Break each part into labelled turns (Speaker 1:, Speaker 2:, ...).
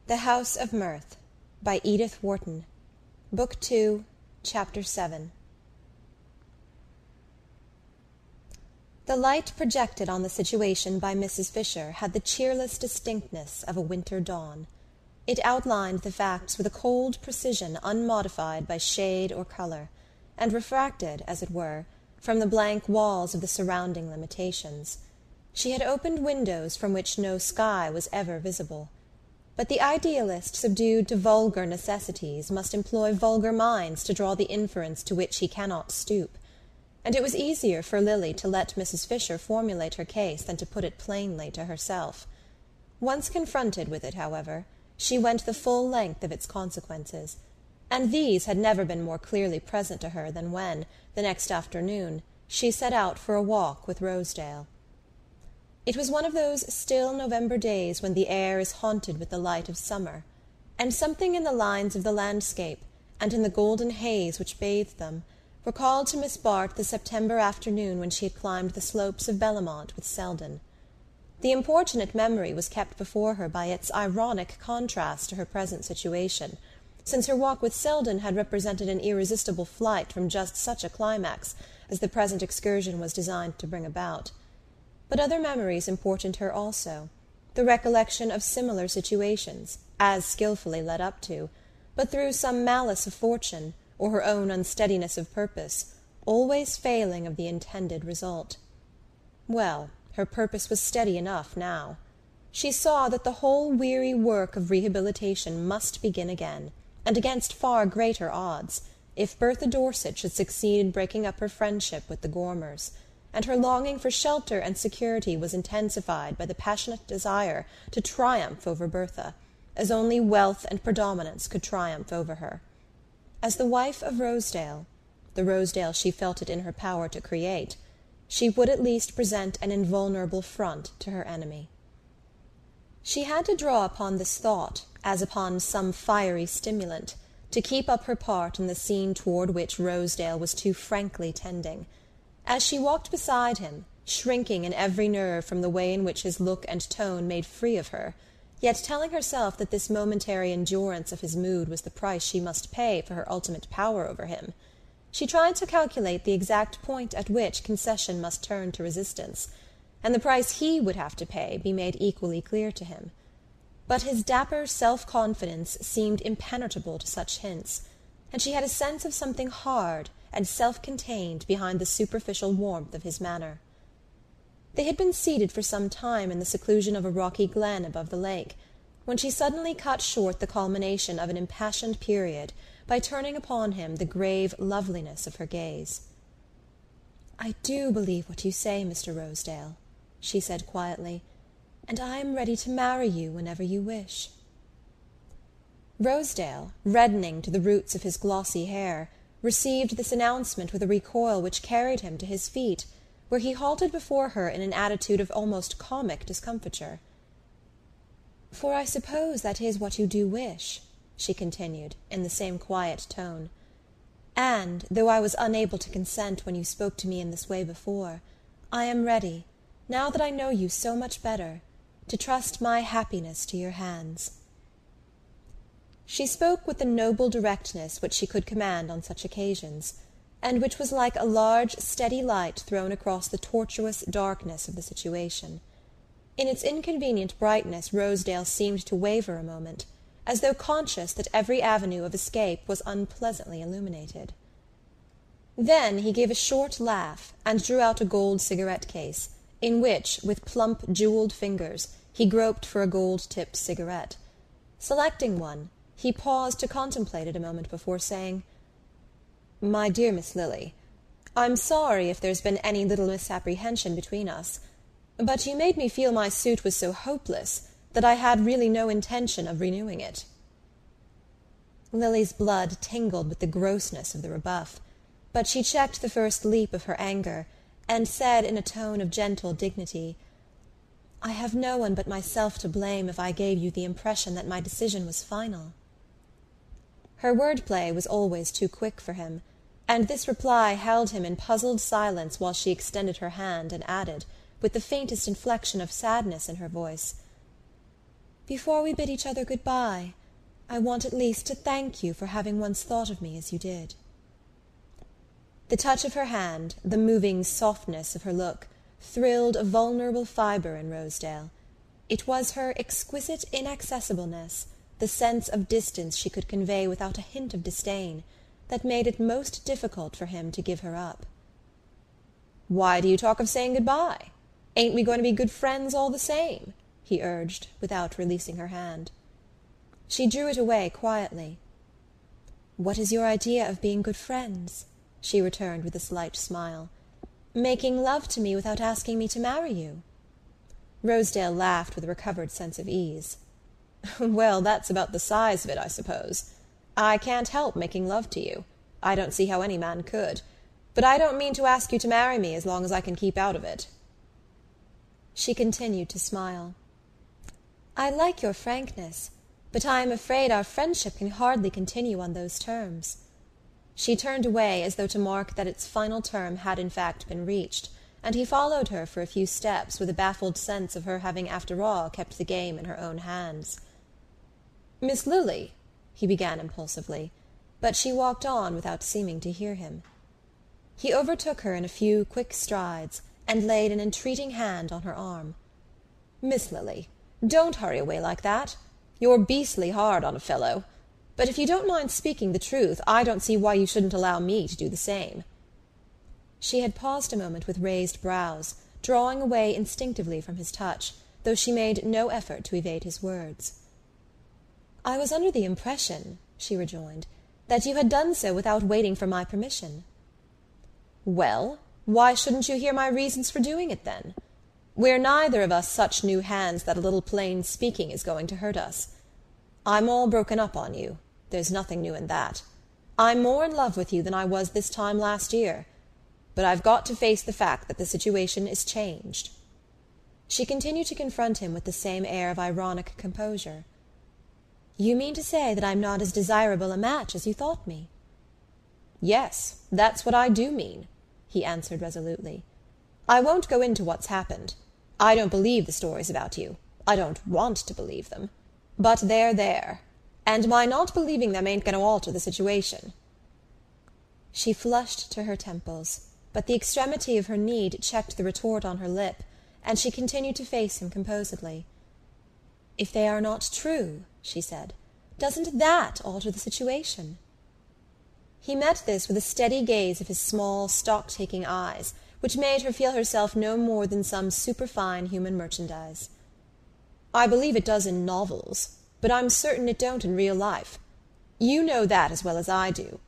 Speaker 1: The House of Mirth by Edith Wharton. Book 2, Chapter 7. The light projected on the situation by Mrs. Fisher had the cheerless distinctness of a winter dawn. It outlined the facts with a cold precision unmodified by shade or colour, and refracted, as it were, from the blank walls of the surrounding limitations. She had opened windows from which no sky was ever visible. But the idealist subdued to vulgar necessities must employ vulgar minds to draw the inference to which he cannot stoop, and it was easier for Lily to let Mrs. Fisher formulate her case than to put it plainly to herself. Once confronted with it, however, she went the full length of its consequences, and these had never been more clearly present to her than when, the next afternoon, she set out for a walk with Rosedale. It was one of those still November days when the air is haunted with the light of summer, and something in the lines of the landscape, and in the golden haze which bathed them, recalled to Miss Barth the September afternoon when she had climbed the slopes of Bellamont with Selden. The importunate memory was kept before her by its ironic contrast to her present situation, since her walk with Selden had represented an irresistible flight from just such a climax as the present excursion was designed to bring about. But other memories importuned her also, the recollection of similar situations, as skilfully led up to, but through some malice of fortune, or her own unsteadiness of purpose, always failing of the intended result. Well, her purpose was steady enough now. She saw that the whole weary work of rehabilitation must begin again, and against far greater odds, if Bertha Dorset should succeed in breaking up her friendship with the Gormers, and her longing for shelter and security was intensified by the passionate desire to triumph over Bertha, as only wealth and predominance could triumph over her. As the wife of Rosedale, the Rosedale she felt it in her power to create, she would at least present an invulnerable front to her enemy. She had to draw upon this thought, as upon some fiery stimulant, to keep up her part in the scene toward which Rosedale was too frankly tending. As she walked beside him, shrinking in every nerve from the way in which his look and tone made free of her, yet telling herself that this momentary endurance of his mood was the price she must pay for her ultimate power over him, she tried to calculate the exact point at which concession must turn to resistance, and the price he would have to pay be made equally clear to him. But his dapper self-confidence seemed impenetrable to such hints, and she had a sense of something hard and self-contained behind the superficial warmth of his manner. They had been seated for some time in the seclusion of a rocky glen above the lake, when she suddenly cut short the culmination of an impassioned period by turning upon him the grave loveliness of her gaze. "I do believe what you say, Mr. Rosedale," she said quietly, "and I am ready to marry you whenever you wish." Rosedale, reddening to the roots of his glossy hair, received this announcement with a recoil which carried him to his feet, where he halted before her in an attitude of almost comic discomfiture. "For I suppose that is what you do wish," she continued, in the same quiet tone. "And, though I was unable to consent when you spoke to me in this way before, I am ready, now that I know you so much better, to trust my happiness to your hands." She spoke with the noble directness which she could command on such occasions, and which was like a large steady light thrown across the tortuous darkness of the situation. In its inconvenient brightness Rosedale seemed to waver a moment, as though conscious that every avenue of escape was unpleasantly illuminated. Then he gave a short laugh, and drew out a gold cigarette-case, in which, with plump jewelled fingers, he groped for a gold-tipped cigarette. Selecting one, he paused to contemplate it a moment before saying, "My dear Miss Lily, I'm sorry if there's been any little misapprehension between us, but you made me feel my suit was so hopeless that I had really no intention of renewing it." Lily's blood tingled with the grossness of the rebuff, but she checked the first leap of her anger, and said in a tone of gentle dignity, "I have no one but myself to blame if I gave you the impression that my decision was final." Her word-play was always too quick for him, and this reply held him in puzzled silence while she extended her hand and added, with the faintest inflection of sadness in her voice, Before we bid each other good-bye, I want at least to thank you for having once thought of me as you did." The touch of her hand, the moving softness of her look, thrilled a vulnerable fibre in Rosedale. It was her exquisite inaccessibleness, the sense of distance she could convey without a hint of disdain, that made it most difficult for him to give her up. "Why do you talk of saying good-bye? Ain't we going to be good friends all the same?" he urged, without releasing her hand. She drew it away quietly. "What is your idea of being good friends?" she returned with a slight smile. "Making love to me without asking me to marry you?" Rosedale laughed with a recovered sense of ease. "Well, that's about the size of it, I suppose. I can't help making love to you. I don't see how any man could. But I don't mean to ask you to marry me as long as I can keep out of it." She continued to smile. "I like your frankness, but I am afraid our friendship can hardly continue on those terms." She turned away as though to mark that its final term had in fact been reached, and he followed her for a few steps with a baffled sense of her having after all kept the game in her own hands. "Miss Lily," he began impulsively, but she walked on without seeming to hear him. He overtook her in a few quick strides, and laid an entreating hand on her arm. "Miss Lily, don't hurry away like that. You're beastly hard on a fellow. But if you don't mind speaking the truth, I don't see why you shouldn't allow me to do the same." She had paused a moment with raised brows, drawing away instinctively from his touch, though she made no effort to evade his words. "I was under the impression," she rejoined, "that you had done so without waiting for my permission." "Well, why shouldn't you hear my reasons for doing it, then? We're neither of us such new hands that a little plain speaking is going to hurt us. I'm all broken up on you. There's nothing new in that. I'm more in love with you than I was this time last year. But I've got to face the fact that the situation is changed." She continued to confront him with the same air of ironic composure. "You mean to say that I'm not as desirable a match as you thought me?" "Yes, that's what I do mean," he answered resolutely. "I won't go into what's happened. I don't believe the stories about you. I don't want to believe them. But they're there. And my not believing them ain't going to alter the situation." She flushed to her temples, but the extremity of her need checked the retort on her lip, and she continued to face him composedly. "If they are not true," she said, "doesn't that alter the situation?" He met this with a steady gaze of his small, stock-taking eyes, which made her feel herself no more than some superfine human merchandise. "I believe it does in novels, but I'm certain it don't in real life. You know that as well as I do.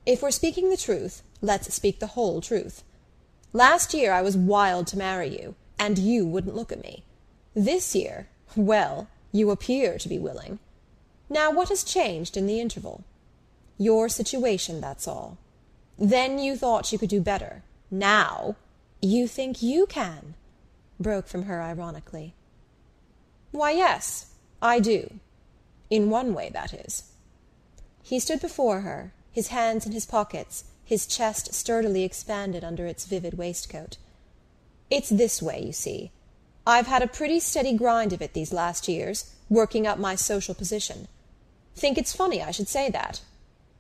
Speaker 1: If we're speaking the truth, let's speak the whole truth. Last year I was wild to marry you, and you wouldn't look at me. This year, well, you appear to be willing. Now what has changed in the interval? Your situation, that's all. Then you thought you could do better. Now you think you can," broke from her ironically. "Why, yes, I do. In one way, that is." He stood before her, his hands in his pockets, his chest sturdily expanded under its vivid waistcoat. "It's this way, you see. I've had a pretty steady grind of it these last years, working up my social position. Think it's funny I should say that?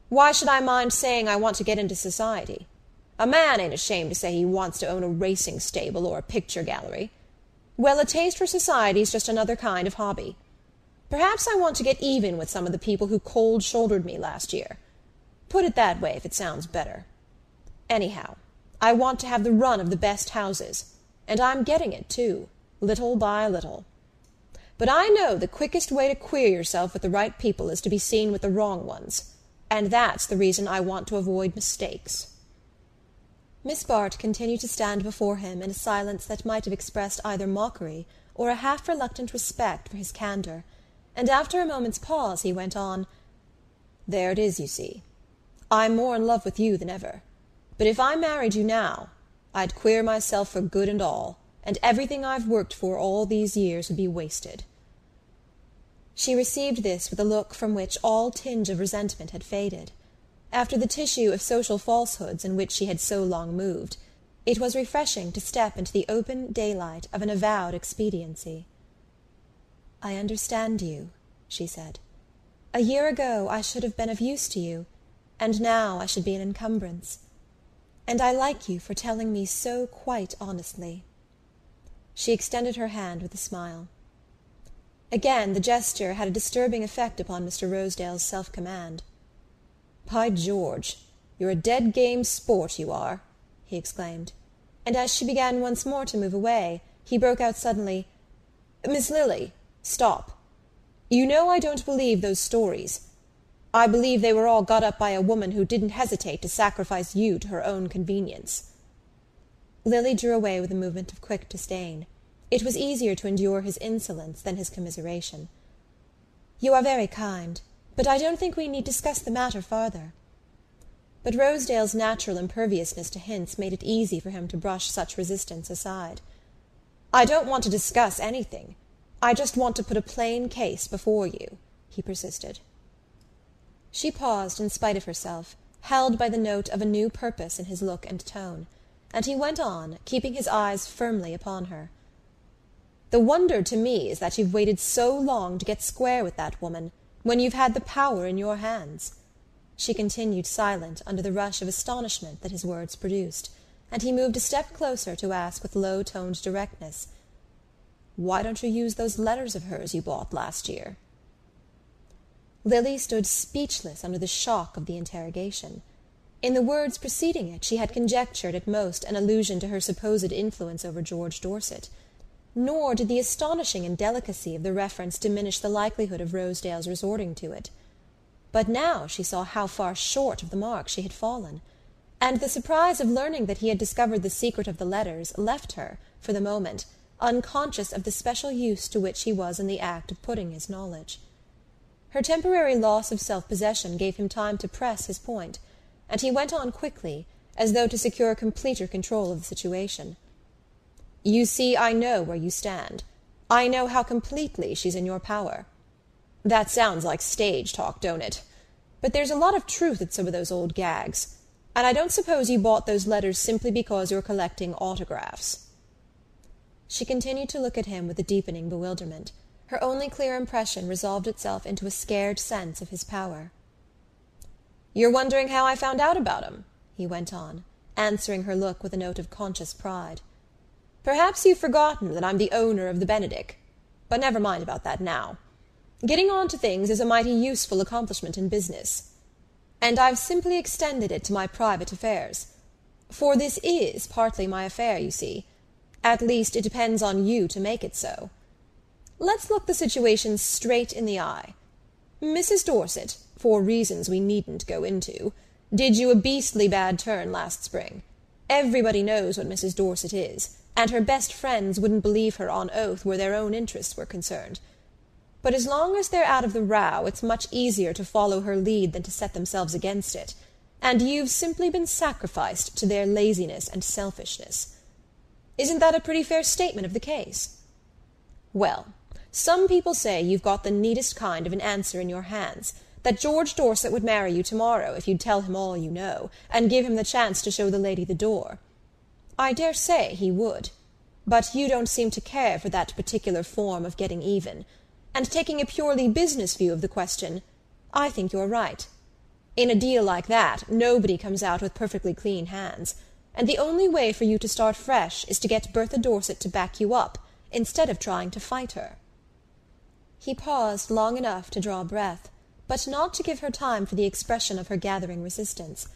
Speaker 1: Why should I mind saying I want to get into society? A man ain't ashamed to say he wants to own a racing stable or a picture gallery. Well, a taste for society's just another kind of hobby. Perhaps I want to get even with some of the people who cold-shouldered me last year. Put it that way if it sounds better. Anyhow, I want to have the run of the best houses, and I'm getting it, too, little by little. But I know the quickest way to queer yourself with the right people is to be seen with the wrong ones, and that's the reason I want to avoid mistakes." Miss Bart continued to stand before him in a silence that might have expressed either mockery or a half-reluctant respect for his candour, and after a moment's pause he went on, "There it is, you see. I'm more in love with you than ever. But if I married you now, I'd queer myself for good and all, and everything I've worked for all these years would be wasted." She received this with a look from which all tinge of resentment had faded. After the tissue of social falsehoods in which she had so long moved, it was refreshing to step into the open daylight of an avowed expediency. "I understand you," she said. "A year ago I should have been of use to you, and now I should be an encumbrance. And I like you for telling me so quite honestly." She extended her hand with a smile. Again the gesture had a disturbing effect upon Mr. Rosedale's self-command. "By George, you're a dead game sport, you are!" he exclaimed, and as she began once more to move away, he broke out suddenly, "Miss Lily, stop. You know I don't believe those stories. I believe they were all got up by a woman who didn't hesitate to sacrifice you to her own convenience." Lily drew away with a movement of quick disdain. It was easier to endure his insolence than his commiseration. "You are very kind, but I don't think we need discuss the matter farther." But Rosedale's natural imperviousness to hints made it easy for him to brush such resistance aside. "I don't want to discuss anything. I just want to put a plain case before you," he persisted. She paused in spite of herself, held by the note of a new purpose in his look and tone, and he went on, keeping his eyes firmly upon her. "The wonder to me is that you've waited so long to get square with that woman, when you've had the power in your hands." She continued silent under the rush of astonishment that his words produced, and he moved a step closer to ask with low-toned directness, "Why don't you use those letters of hers you bought last year?" Lily stood speechless under the shock of the interrogation. In the words preceding it she had conjectured at most an allusion to her supposed influence over George Dorset, nor did the astonishing indelicacy of the reference diminish the likelihood of Rosedale's resorting to it. But now she saw how far short of the mark she had fallen, and the surprise of learning that he had discovered the secret of the letters left her, for the moment, unconscious of the special use to which he was in the act of putting his knowledge. Her temporary loss of self-possession gave him time to press his point, and he went on quickly, as though to secure completer control of the situation. "You see, I know where you stand. I know how completely she's in your power. That sounds like stage talk, don't it? But there's a lot of truth in some of those old gags, and I don't suppose you bought those letters simply because you're collecting autographs." She continued to look at him with a deepening bewilderment. Her only clear impression resolved itself into a scared sense of his power. "You're wondering how I found out about 'em?" he went on, answering her look with a note of conscious pride. "Perhaps you've forgotten that I'm the owner of the Benedick. But never mind about that now. Getting on to things is a mighty useful accomplishment in business. And I've simply extended it to my private affairs. For this is partly my affair, you see. At least it depends on you to make it so. Let's look the situation straight in the eye. Mrs. Dorset, for reasons we needn't go into, did you a beastly bad turn last spring. Everybody knows what Mrs. Dorset is, and her best friends wouldn't believe her on oath where their own interests were concerned. But as long as they're out of the row, it's much easier to follow her lead than to set themselves against it, and you've simply been sacrificed to their laziness and selfishness. Isn't that a pretty fair statement of the case? Well, some people say you've got the neatest kind of an answer in your hands, that George Dorset would marry you tomorrow if you'd tell him all you know, and give him the chance to show the lady the door. I dare say he would, but you don't seem to care for that particular form of getting even, and taking a purely business view of the question, I think you're right. In a deal like that, nobody comes out with perfectly clean hands, and the only way for you to start fresh is to get Bertha Dorset to back you up, instead of trying to fight her." He paused long enough to draw breath, but not to give her time for the expression of her gathering resistance,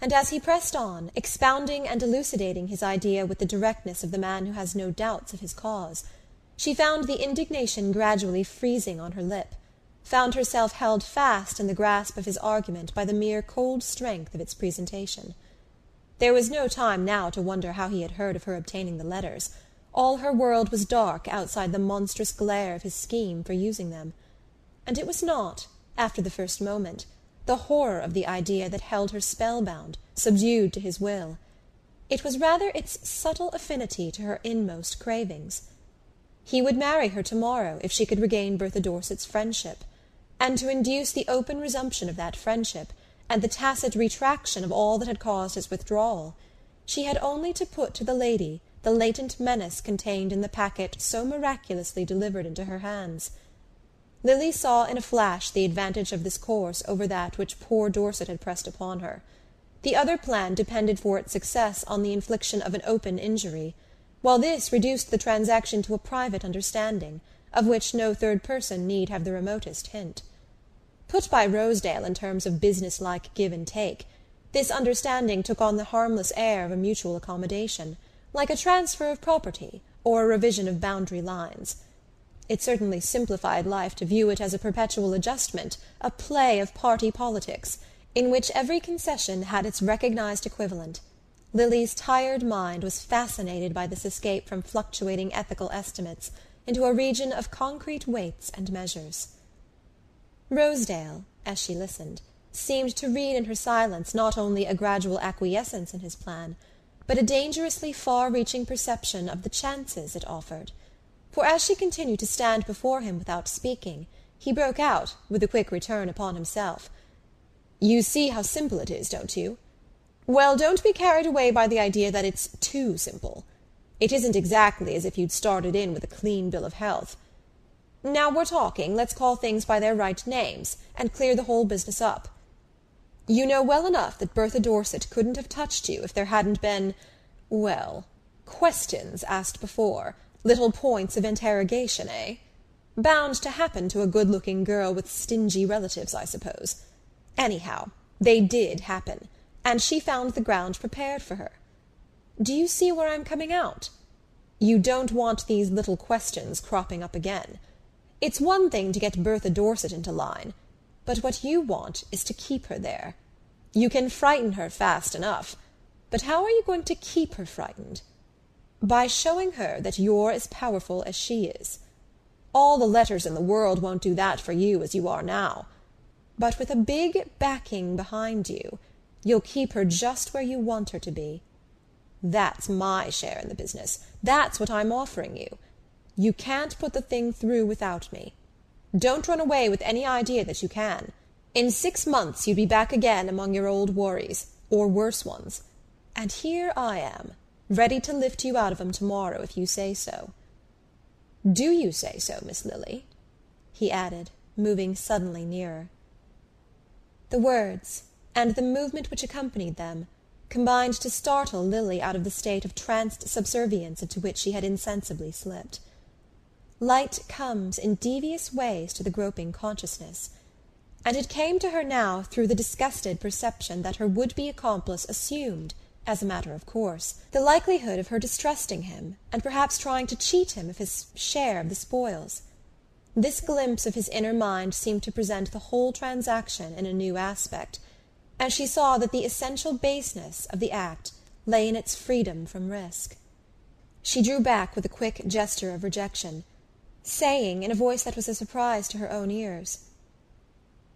Speaker 1: and as he pressed on, expounding and elucidating his idea with the directness of the man who has no doubts of his cause, she found the indignation gradually freezing on her lip, found herself held fast in the grasp of his argument by the mere cold strength of its presentation. There was no time now to wonder how he had heard of her obtaining the letters. All her world was dark outside the monstrous glare of his scheme for using them. And it was not, after the first moment, the horror of the idea that held her spellbound, subdued to his will. It was rather its subtle affinity to her inmost cravings. He would marry her tomorrow if she could regain Bertha Dorset's friendship, and to induce the open resumption of that friendship, and the tacit retraction of all that had caused its withdrawal, she had only to put to the lady the latent menace contained in the packet so miraculously delivered into her hands, Lily saw in a flash the advantage of this course over that which poor Dorset had pressed upon her. The other plan depended for its success on the infliction of an open injury, while this reduced the transaction to a private understanding, of which no third person need have the remotest hint. Put by Rosedale in terms of business-like give and take, this understanding took on the harmless air of a mutual accommodation, like a transfer of property or a revision of boundary lines. It certainly simplified life to view it as a perpetual adjustment, a play of party politics, in which every concession had its recognized equivalent. Lily's tired mind was fascinated by this escape from fluctuating ethical estimates into a region of concrete weights and measures. Rosedale, as she listened, seemed to read in her silence not only a gradual acquiescence in his plan, but a dangerously far-reaching perception of the chances it offered. For as she continued to stand before him without speaking, he broke out, with a quick return upon himself. "You see how simple it is, don't you? Well, don't be carried away by the idea that it's too simple. It isn't exactly as if you'd started in with a clean bill of health. Now we're talking, let's call things by their right names, and clear the whole business up. You know well enough that Bertha Dorset couldn't have touched you if there hadn't been, well, questions asked before, little points of interrogation, eh? Bound to happen to a good-looking girl with stingy relatives, I suppose. Anyhow, they did happen, and she found the ground prepared for her. Do you see where I'm coming out? You don't want these little questions cropping up again. It's one thing to get Bertha Dorset into line, but what you want is to keep her there. You can frighten her fast enough, but how are you going to keep her frightened? By showing her that you're as powerful as she is. All the letters in the world won't do that for you as you are now, but with a big backing behind you, you'll keep her just where you want her to be. That's my share in the business. That's what I'm offering you. You can't put the thing through without me. Don't run away with any idea that you can. In 6 months you'd be back again among your old worries, or worse ones. And here I am, ready to lift you out of 'em tomorrow if you say so. Do you say so, Miss Lily?" he added, moving suddenly nearer. The words, and the movement which accompanied them, combined to startle Lily out of the state of tranced subservience into which she had insensibly slipped. Light comes in devious ways to the groping consciousness, and it came to her now through the disgusted perception that her would-be accomplice assumed, as a matter of course, the likelihood of her distrusting him, and perhaps trying to cheat him of his share of the spoils. This glimpse of his inner mind seemed to present the whole transaction in a new aspect, and she saw that the essential baseness of the act lay in its freedom from risk. She drew back with a quick gesture of rejection, saying, in a voice that was a surprise to her own ears,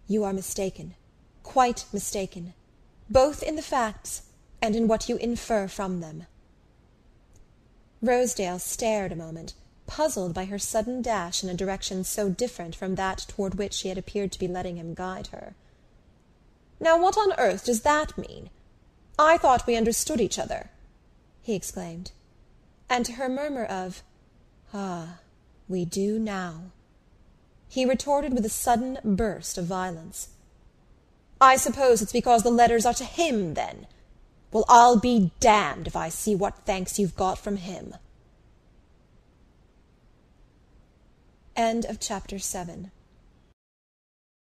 Speaker 1: "You are mistaken, quite mistaken, both in the facts and in what you infer from them." Rosedale stared a moment, puzzled by her sudden dash in a direction so different from that toward which she had appeared to be letting him guide her. "Now what on earth does that mean? I thought we understood each other," he exclaimed, and to her murmur of, "Ah, we do now," he retorted with a sudden burst of violence. "I suppose it's because the letters are to him, then? Well, I'll be damned if I see what thanks you've got from him." End of chapter 7.